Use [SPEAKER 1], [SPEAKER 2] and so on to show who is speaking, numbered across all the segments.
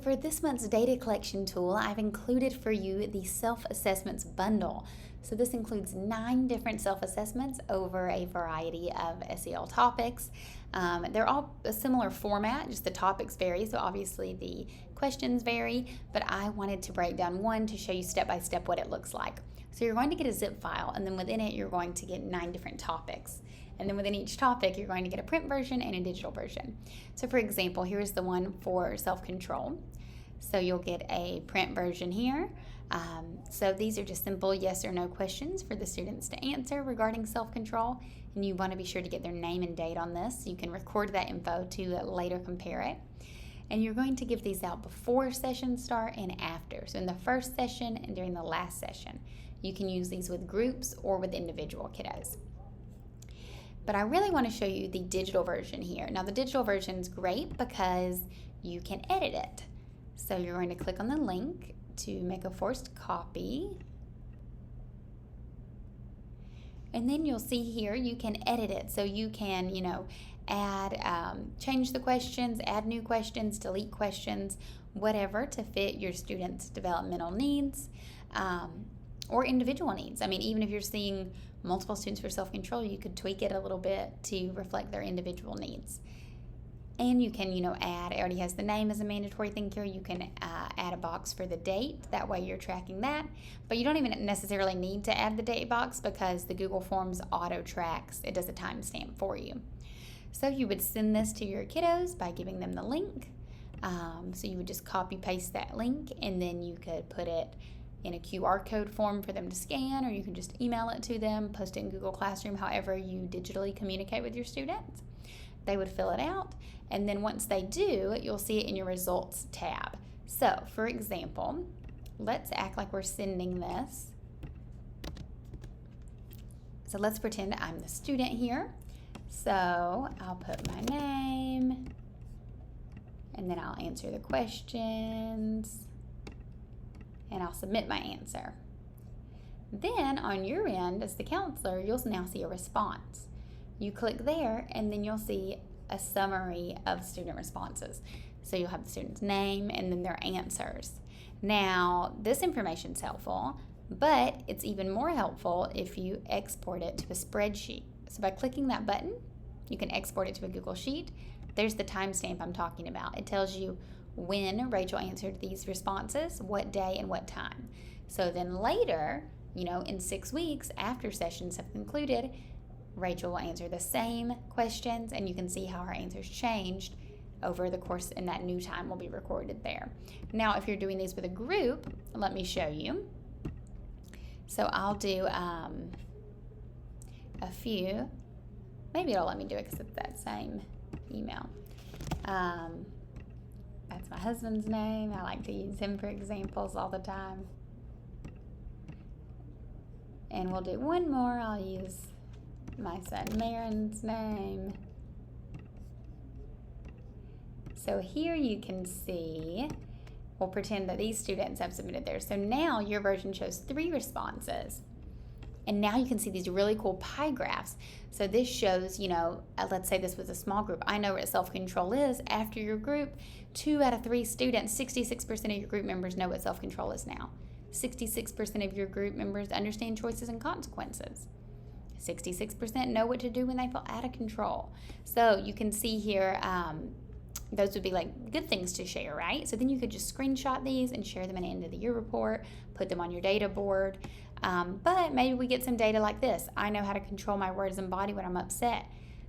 [SPEAKER 1] For this month's data collection tool, I've included for you the self-assessments bundle. So this includes 9 different self-assessments over a variety of SEL topics. They're all a similar format, just the topics vary, so obviously the questions vary, but I wanted to break down one to show you step by step what it looks like. So you're going to get a zip file, and then within it you're going to get 9 different topics. And then within each topic, you're going to get a print version and a digital version. So for example, here's the one for self-control. So you'll get a print version here. So these are just simple yes or no questions for the students to answer regarding self-control. And you want to be sure to get their name and date on this. You can record that info to later compare it. And you're going to give these out before sessions start and after. So in the first session and during the last session. You can use these with groups or with individual kiddos. But I really want to show you the digital version here. Now the digital version is great because you can edit it. So you're going to click on the link to make a forced copy. And then you'll see here you can edit it. So you can, add, change the questions, add new questions, delete questions, whatever to fit your students' developmental needs or individual needs. I mean, even if you're seeing multiple students for self-control, you could tweak it a little bit to reflect their individual needs. And you can, add, it already has the name as a mandatory thing here. You can add a box for the date. That way you're tracking that. But you don't even necessarily need to add the date box because the Google Forms auto tracks. It does a timestamp for you. So you would send this to your kiddos by giving them the link. So you would just copy paste that link and then you could put it in a QR code form for them to scan, or you can just email it to them, post it in Google Classroom, however you digitally communicate with your students. They would fill it out, and then once they do, you'll see it in your results tab. So, for example, let's act like we're sending this. So let's pretend I'm the student here. So I'll put my name, and then I'll answer the questions, and I'll submit my answer. Then on your end, as the counselor, you'll now see a response. You click there, and then you'll see a summary of student responses. So you'll have the student's name and then their answers. Now, this information is helpful, but it's even more helpful if you export it to a spreadsheet. So by clicking that button, you can export it to a Google Sheet. There's the timestamp I'm talking about. It tells you when Rachel answered these responses, what day and what time. So then later, in 6 weeks after sessions have concluded, Rachel will answer the same questions, and you can see how her answers changed over the course, and that new time will be recorded there. Now, if you're doing these with a group, let me show you. So I'll do a few. Maybe it'll let me do it because it's that same email. That's my husband's name. I like to use him for examples all the time. And we'll do one more. I'll use my son Marin's name. So here you can see, we'll pretend that these students have submitted theirs. So now your version shows 3 responses. And now you can see these really cool pie graphs. So this shows, let's say this was a small group. I know what self-control is. After your group, 2 out of 3 students, 66% of your group members know what self-control is now. 66% of your group members understand choices and consequences. 66% know what to do when they feel out of control. So you can see here, those would be like good things to share, right? So then you could just screenshot these and share them in the end of the year report, put them on your data board. But maybe we get some data like this. I know how to control my words and body when I'm upset.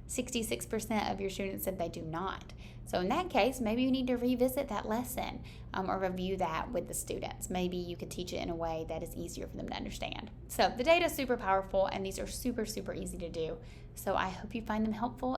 [SPEAKER 1] 66% of your students said they do not. So in that case, maybe you need to revisit that lesson or review that with the students. Maybe you could teach it in a way that is easier for them to understand. So the data is super powerful, and these are super, super easy to do. So I hope you find them helpful.